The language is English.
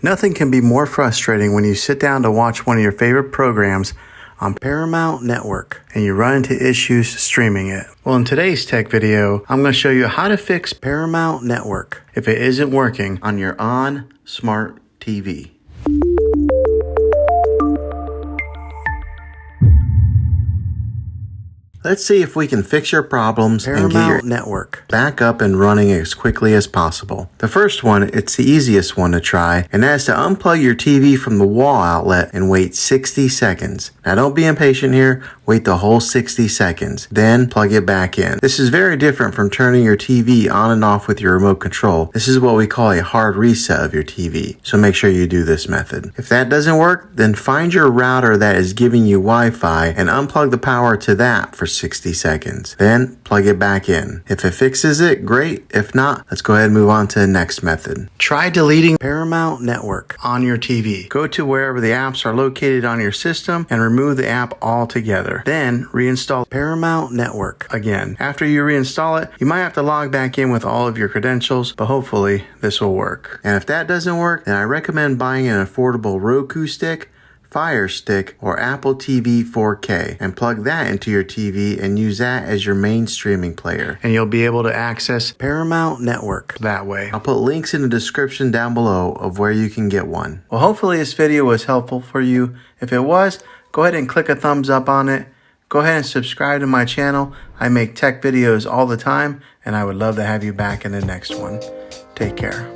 Nothing can be more frustrating when you sit down to watch one of your favorite programs on Paramount Network and you run into issues streaming it. Well, in today's tech video, I'm going to show you how to fix Paramount Network if it isn't working on your ONN Smart TV. Let's see if we can fix your problems and get your network back up and running as quickly as possible. The first one, it's the easiest one to try, and that's to unplug your TV from the wall outlet and wait 60 seconds. Now don't be impatient here, wait the whole 60 seconds, then plug it back in. This is very different from turning your TV on and off with your remote control. This is what we call a hard reset of your TV, so make sure you do this method. If that doesn't work, then find your router that is giving you Wi-Fi and unplug the power to that for 60 seconds. Then plug it back in. If it fixes it, great. If not, let's go ahead and move on to the next method. Try deleting Paramount Network on your TV. Go to wherever the apps are located on your system and remove the app altogether. Then reinstall Paramount Network again. After you reinstall it, you might have to log back in with all of your credentials, but hopefully this will work. And if that doesn't work, then I recommend buying an affordable Roku stick, Fire Stick, or Apple TV 4K and plug that into your TV and use that as your main streaming player. And you'll be able to access Paramount Network that way. I'll put links in the description down below of where you can get one. Well, hopefully this video was helpful for you. If it was, go ahead and click a thumbs up on it. Go ahead and subscribe to my channel. I make tech videos all the time, and I would love to have you back in the next one. Take care.